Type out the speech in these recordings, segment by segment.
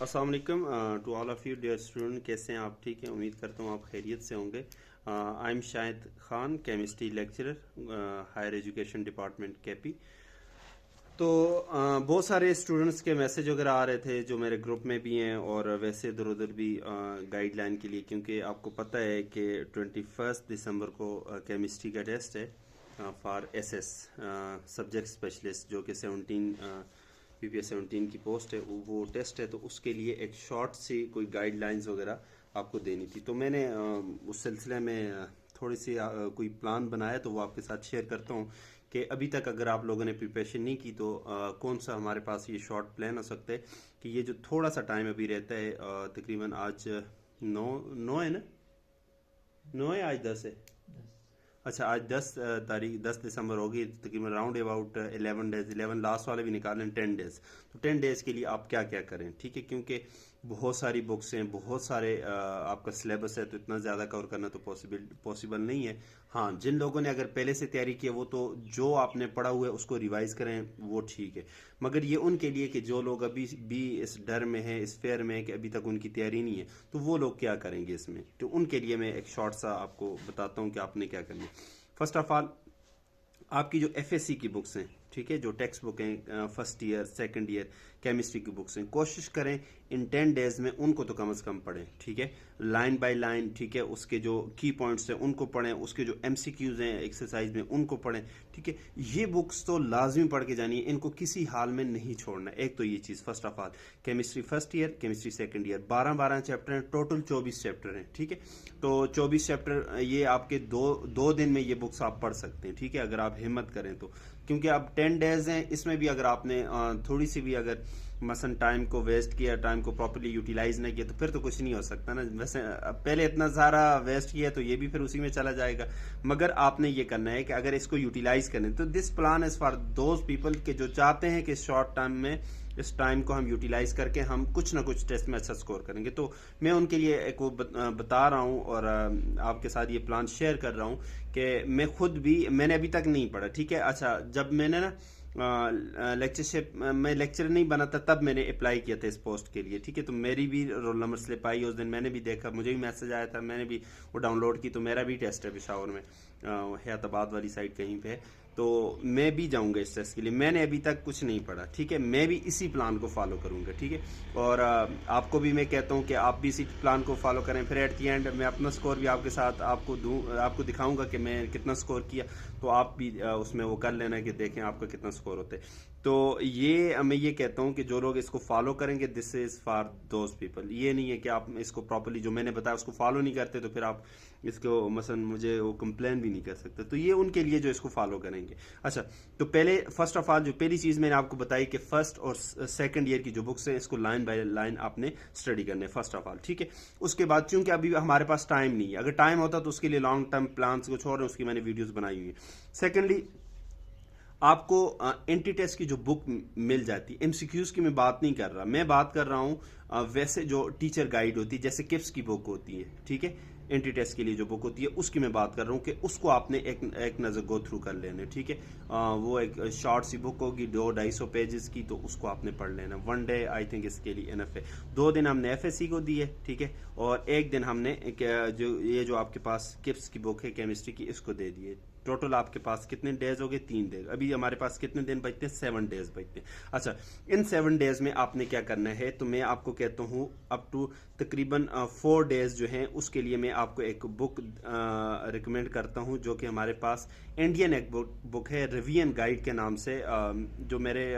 अस्सलाम वालेकुम to all of you dear student. कैसे हैं आप? ठीक हैं, उम्मीद करता हूँ आप खैरियत से होंगे। I am Shahid Khan, chemistry lecturer, higher education department KP. तो बहुत सारे स्टूडेंट्स के मैसेज वगैरह आ रहे थे जो मेरे ग्रुप में भी हैं और वैसे इधर उधर भी गाइडलाइन के लिए, क्योंकि आपको पता है कि 21 दिसंबर को केमिस्ट्री का टेस्ट है फॉर एसएस सब्जेक्ट स्पेशलिस्ट, जो कि 17 पीपीएस 17 की पोस्ट है, वो टेस्ट है। तो उसके लिए एक शॉर्ट सी कोई गाइडलाइंस वगैरह आपको देनी थी। तो मैंने उस सिलसिले में थोड़ी सी कोई प्लान बनाया, तो वो आपके साथ शेयर करता हूँ कि अभी तक अगर आप लोगों ने प्रिपरेशन नहीं की तो कौन सा हमारे पास ये शॉर्ट प्लान हो सकता है कि ये जो थोड़ा सा टाइम अभी रहता है, तकरीबन आज 9 है ना, 9 है, आज 10 है। अच्छा, आज 10 दिसंबर होगी, तकरीबन राउंड अबाउट 11 डेज, 11 लास्ट वाले भी निकालें, 10 डेज। तो 10 डेज के लिए आप क्या क्या करें, ठीक है, क्योंकि बहुत सारी बुक्स हैं, बहुत सारे आपका सिलेबस है, तो इतना ज़्यादा कवर करना तो पॉसिबल नहीं है। हाँ, जिन लोगों ने अगर पहले से तैयारी की है वो तो जो आपने पढ़ा हुआ है उसको रिवाइज करें, वो ठीक है। मगर ये उनके लिए कि जो लोग अभी भी इस डर में है, इस फेयर में है कि अभी तक उनकी तैयारी नहीं है, तो वो लोग क्या करेंगे इसमें। तो उनके लिए मैं एक शॉर्ट सा आपको बताता हूँ कि आपने क्या करना है। फर्स्ट ऑफ ऑल, आपकी जो एफएससी की बुक्स हैं, ठीक है, जो टेक्स्ट बुक हैं first year second year chemistry की बुक्स हैं, कोशिश करें इन 10 डेज में उनको तो कम से कम पढ़ें, ठीक है, लाइन बाय लाइन, ठीक है। उसके जो की पॉइंट्स हैं उनको पढ़ें, उसके जो एमसीक्यूज हैं एक्सरसाइज में उनको पढ़ें, ठीक है। ये बुक्स तो लाजमी पढ़ के जानी है, इनको किसी हाल में नहीं छोड़ना। एक तो ये चीज़ first of all, chemistry first year chemistry second year 12-12 chapter हैं, टोटल 24 चैप्टर हैं, ठीक है। तो 24 चैप्टर ये आपके दो दिन में ये बुक्स आप पढ़ सकते हैं, ठीक है, अगर आप हिम्मत करें तो। क्योंकि अब 10 डेज हैं, इसमें भी अगर आपने थोड़ी सी भी अगर मसलन टाइम को वेस्ट किया, टाइम को प्रॉपर्ली यूटिलाइज नहीं किया, तो फिर तो कुछ नहीं हो सकता ना। वैसे पहले इतना सारा वेस्ट किया तो ये भी फिर उसी में चला जाएगा। मगर आपने ये करना है कि अगर इसको यूटिलाइज करें, तो this plan is for those people के जो चाहते हैं कि शॉर्ट टाइम में इस टाइम को हम यूटिलाइज करके हम कुछ ना कुछ टेस्ट में अच्छा स्कोर करेंगे। तो मैं उनके लिए एक वो बता रहा हूँ और आपके साथ ये प्लान शेयर कर रहा हूँ कि मैं खुद भी, मैंने अभी तक नहीं पढ़ा, ठीक है। अच्छा, जब मैंने ना लेक्चरशिप मैं लेक्चर नहीं बना था तब मैंने अप्लाई किया था इस पोस्ट के लिए, ठीक है। तो मेरी भी रोल नंबर स्लिप आई उस दिन, मैंने भी देखा, मुझे भी मैसेज आया था, मैंने भी वो डाउनलोड की। तो मेरा भी टेस्ट है पेशावर में, हयाताबाद वाली साइड कहीं पे, तो मैं भी जाऊंगा इस टेस्ट के लिए। मैंने अभी तक कुछ नहीं पढ़ा, ठीक है, मैं भी इसी प्लान को फॉलो करूंगा, ठीक है। और आपको भी मैं कहता हूं कि आप भी इसी प्लान को फॉलो करें। फिर एट दी एंड मैं अपना स्कोर भी आपके साथ आपको दिखाऊंगा कि मैं कितना स्कोर किया, तो आप भी उसमें वो कर लेना कि देखें आपका कितना स्कोर होता है। तो ये मैं ये कहता हूँ कि जो लोग इसको फॉलो करेंगे, this is for those people. ये नहीं है कि आप इसको प्रॉपर्ली जो मैंने बताया उसको फॉलो नहीं करते तो फिर आप इसको मसलन मुझे वो कंप्लेन भी नहीं कर सकते। तो ये उनके लिए जो इसको फॉलो करेंगे। अच्छा, तो पहले फर्स्ट ऑफ ऑल जो पहली चीज़ मैंने आपको बताई कि फर्स्ट और सेकंड ईयर की जो बुक्स हैं इसको लाइन बाय लाइन आपने स्टडी करना है फर्स्ट ऑफ ऑल, ठीक है। उसके बाद चूंकि अभी हमारे पास टाइम नहीं है, अगर टाइम होता तो उसके लिए लॉन्ग टर्म प्लान्स कुछ और है, उसकी मैंने वीडियोस बनाई हुई है। सेकेंडली, आपको एंटी टेस्ट की जो बुक मिल जाती है, एमसीक्यूज की मैं बात नहीं कर रहा, मैं बात कर रहा हूँ वैसे जो टीचर गाइड होती है, जैसे किप्स की बुक होती है, ठीक है, एंटी टेस्ट के लिए जो बुक होती है उसकी मैं बात कर रहा हूँ कि उसको आपने एक नज़र गो थ्रू कर लेना, ठीक है। वो एक शॉर्ट सी बुक होगी 200-250 पेजेस की, तो उसको आपने पढ़ लेना। वन डे आई थिंक इसके लिए इनफ है। 2 दिन हमने एफएससी को दी है, ठीक है, और 1 दिन हमने जो आपके पास किप्स की बुक है केमिस्ट्री की, इसको दे दी है। टोटल आपके पास कितने डेज हो गए? 3 डेज। अभी हमारे पास कितने दिन बचते हैं? 7 डेज बचते हैं। अच्छा, इन 7 डेज में आपने क्या करना है, तो मैं आपको कहता हूँ अप टू तकरीबन 4 डेज जो हैं उसके लिए मैं आपको एक बुक रिकमेंड करता हूँ, जो कि हमारे पास इंडियन एक बुक है रिवीजन गाइड के नाम से, जो मेरे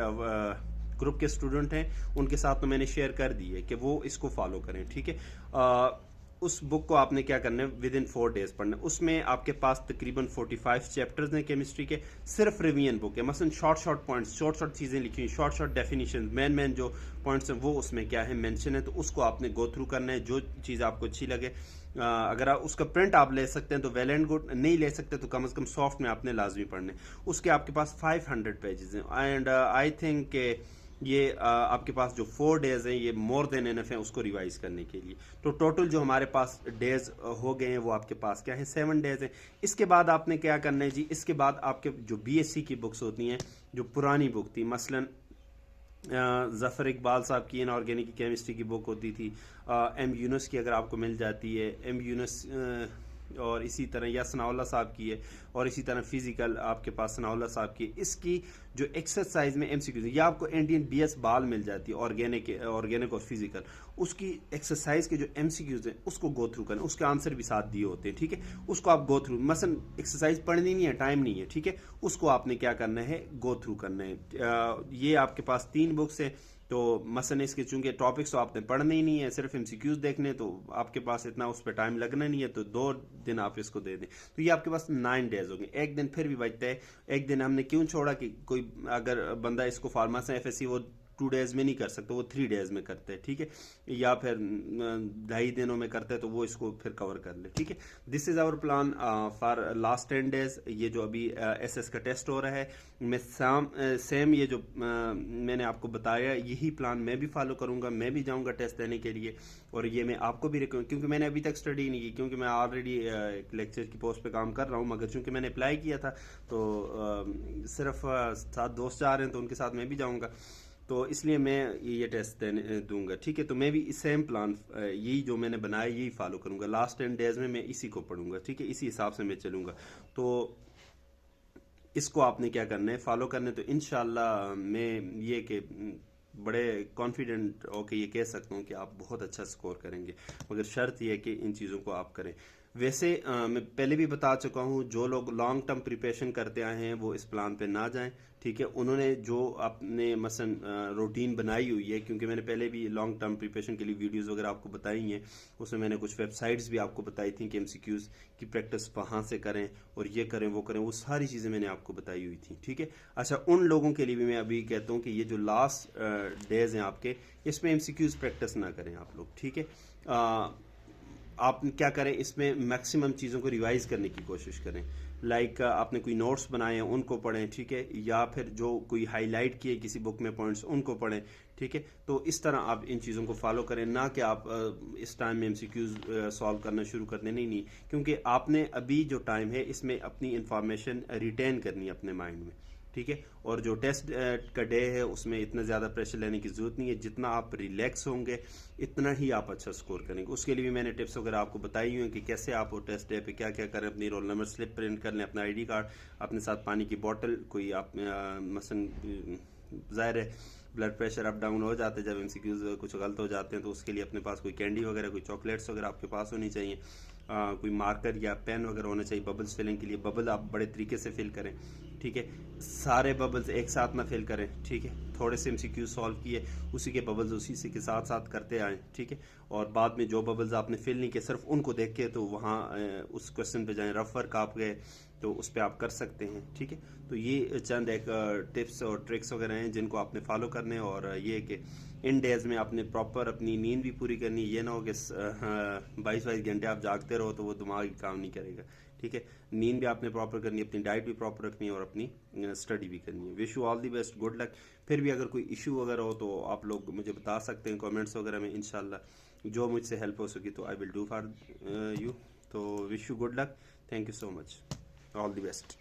ग्रुप के स्टूडेंट हैं उनके साथ तो मैंने शेयर कर दी है कि वो इसको फॉलो करें, ठीक है। उस बुक को आपने क्या करना है, विद इन 4 डेज पढ़ना है। उसमें आपके पास तकरीबन 45 चैप्टर्स हैं केमिस्ट्री के, सिर्फ रिवीजन बुक है। मसलन शॉर्ट पॉइंट्स, शॉर्ट चीज़ें लिखी हुई, शॉर्ट डेफिनेशन, मेन जो पॉइंट्स हैं वो उसमें क्या है मेंशन है, तो उसको आपने गो थ्रू करना है। जो चीज़ आपको अच्छी लगे, अगर आप उसका प्रिंट आप ले सकते हैं तो वेल एंड गुड, नहीं ले सकते तो कम से कम सॉफ्ट में आपने लाजमी पढ़ने। उसके आपके पास 500 पेजेस हैं एंड आई थिंक ये आपके पास जो 4 डेज हैं ये मोर देन एनफ है उसको रिवाइज करने के लिए। तो टोटल जो हमारे पास डेज हो गए हैं वो आपके पास क्या है, 7 डेज हैं। इसके बाद आपने क्या करना है जी, इसके बाद आपके जो बीएससी की बुक्स होती हैं, जो पुरानी बुक थी, मसलन ظفر اقبال صاحب کی ان آرگینک کیمسٹری کی بک ہوتی تھی. ایم یونس کی اگر آپ کو مل جاتی ہے, ایم یونس, اور اسی طرح یا ثناء اللہ صاحب کی ہے, اور اسی طرح فزیکل آپ کے پاس ثناء اللہ صاحب کی. اس کی جو ایکسرسائز میں ایم سی کیوز, یا آپ کو انڈین بی ایس بال مل جاتی ہے آرگینک اور فزیکل, اس کی ایکسرسائز کے جو ایم سی کیوز ہیں اس کو گو تھرو کریں, اس کے آنسر بھی ساتھ دیے ہوتے ہیں, ٹھیک ہے, اس کو آپ گو تھرو, مثلا ایکسرسائز پڑھنی نہیں ہے, ٹائم نہیں ہے, ٹھیک ہے, اس کو آپ نے کیا کرنا ہے, گو تھرو کرنا ہے. یہ آپ کے پاس 3 بکس ہیں, تو مثلا اس کے چونکہ ٹاپکس تو آپ نے پڑھنے ہی نہیں ہے, صرف ایم سی کیوز دیکھنے, تو آپ کے پاس اتنا اس پہ ٹائم لگنا نہیں ہے, تو 2 دن آپ اس کو دے دیں, تو یہ آپ کے پاس 9 ڈیز ہو گئے. ایک دن پھر بھی بچتا ہے. ایک دن ہم نے کیوں چھوڑا کہ کوئی اگر بندہ اس کو فارماسا ایف ایس سی وہ 2 ڈیز میں نہیں کر سکتا, وہ 3 ڈیز میں کرتے ہیں, ٹھیک ہے, یا پھر 2.5 دنوں میں کرتے ہیں, تو وہ اس کو پھر کور کر لے, ٹھیک ہے. دس از آور پلان فار لاسٹ 10 ڈیز. یہ جو ابھی ایس ایس کا ٹیسٹ ہو رہا ہے, میں سیم یہ جو میں نے آپ کو بتایا یہی پلان میں بھی فالو کروں گا. میں بھی جاؤں گا ٹیسٹ دینے کے لیے, اور یہ میں آپ کو بھی کیونکہ میں نے ابھی تک اسٹڈی نہیں کی, کیونکہ میں آلریڈی ایک لیکچر کی پوسٹ پہ کام کر رہا ہوں, مگر چونکہ میں نے اپلائی کیا تھا تو صرف 7 دوست جا رہے ہیں, تو ان کے ساتھ میں بھی جاؤں گا, تو اس لیے میں یہ ٹیسٹ دوں گا, ٹھیک ہے. تو میں بھی سیم پلان یہی جو میں نے بنایا یہی فالو کروں گا. لاسٹ 10 ڈیز میں اسی کو پڑھوں گا, ٹھیک ہے, اسی حساب سے میں چلوں گا. تو اس کو آپ نے کیا کرنا ہے, فالو کرنا ہے. تو انشاءاللہ میں یہ کہ بڑے کانفیڈنٹ ہو کے یہ کہہ سکتا ہوں کہ آپ بہت اچھا سکور کریں گے, مگر شرط یہ ہے کہ ان چیزوں کو آپ کریں. ویسے میں پہلے بھی بتا چکا ہوں, جو لوگ لانگ ٹرم پریپریشن کرتے آئے ہیں وہ اس پلان پہ نہ جائیں, ٹھیک ہے. انہوں نے جو اپنے مثلا روٹین بنائی ہوئی ہے, کیونکہ میں نے پہلے بھی لانگ ٹرم پریپریشن کے لیے ویڈیوز وغیرہ آپ کو بتائی ہیں, اس میں نے کچھ ویب سائٹس بھی آپ کو بتائی تھیں کہ ایم سی کیوز کی پریکٹس وہاں سے کریں, اور یہ کریں وہ کریں, وہ ساری چیزیں میں نے آپ کو بتائی ہوئی تھیں, ٹھیک ہے. اچھا, ان لوگوں کے لیے بھی میں ابھی کہتا ہوں کہ یہ جو لاسٹ ڈیز ہیں آپ کے, اس میں ایم سی کیوز پریکٹس نہ کریں آپ لوگ, ٹھیک ہے. آپ کیا کریں, اس میں میکسیمم چیزوں کو ریوائز کرنے کی کوشش کریں. لائک آپ نے کوئی نوٹس بنائے ہیں ان کو پڑھیں, ٹھیک ہے, یا پھر جو کوئی ہائی لائٹ کیے کسی بک میں پوائنٹس ان کو پڑھیں, ٹھیک ہے. تو اس طرح آپ ان چیزوں کو فالو کریں, نہ کہ آپ اس ٹائم میں ایم سی کیوز سالو کرنا شروع کر دیں. نہیں, کیونکہ آپ نے ابھی جو ٹائم ہے اس میں اپنی انفارمیشن ریٹین کرنی ہے اپنے مائنڈ میں, ٹھیک ہے. اور جو ٹیسٹ کا ڈے ہے اس میں اتنا زیادہ پریشر لینے کی ضرورت نہیں ہے. جتنا آپ ریلیکس ہوں گے اتنا ہی آپ اچھا سکور کریں گے. اس کے لیے بھی میں نے ٹپس وغیرہ آپ کو بتائی ہوئی ہیں کہ کیسے آپ وہ ٹیسٹ ڈے پہ کیا کیا کریں. اپنی رول نمبر سلپ پرنٹ کر لیں, اپنا آئی ڈی کارڈ, اپنے ساتھ پانی کی بوٹل, کوئی آپ مثلا ظاہر ہے بلڈ پریشر اپ ڈاؤن ہو جاتے ہیں جب ایم سی کیوز کچھ غلط ہو جاتے ہیں, تو اس کے لیے اپنے پاس کوئی کینڈی وغیرہ, کوئی چاکلیٹس وغیرہ آپ کے پاس ہونی چاہیے. کوئی مارکر یا پین وغیرہ ہونا چاہیے ببلز فلنگ کے لیے. ببل آپ بڑے طریقے سے فل کریں, ٹھیک ہے, سارے ببلز ایک ساتھ نہ فل کریں, ٹھیک ہے. تھوڑے سے ایم سی کیو سالو کیے, اسی کے ببلز اسی سے کے ساتھ ساتھ کرتے آئیں, ٹھیک ہے. اور بعد میں جو ببلز آپ نے فل نہیں کیے صرف ان کو دیکھ کے تو وہاں اس کوشچن پہ جائیں. رف ورک آپ گئے تو اس پہ آپ کر سکتے ہیں, ٹھیک ہے. تو یہ چند ایک ٹپس اور ٹرکس وغیرہ ہیں جن کو آپ نے فالو کرنے, اور یہ کہ ان ڈیز میں آپ نے پراپر اپنی نیند بھی پوری کرنی. یہ نہ ہو کہ 22 گھنٹے آپ جاگتے رہو تو وہ دماغ کام نہیں کرے گا, ٹھیک ہے. نیند بھی آپ نے پراپر کرنی ہے, اپنی ڈائٹ بھی پراپر رکھنی ہے, اور اپنی اسٹڈی بھی کرنی ہے. Wish you all the best, good luck. پھر بھی اگر کوئی ایشو وغیرہ ہو تو آپ لوگ مجھے بتا سکتے ہیں کامنٹس وغیرہ میں. انشاءاللہ جو مجھ سے ہیلپ ہو سکی تو آئی ول ڈو فار یو. تو wish you good luck, thank you so much, all the best.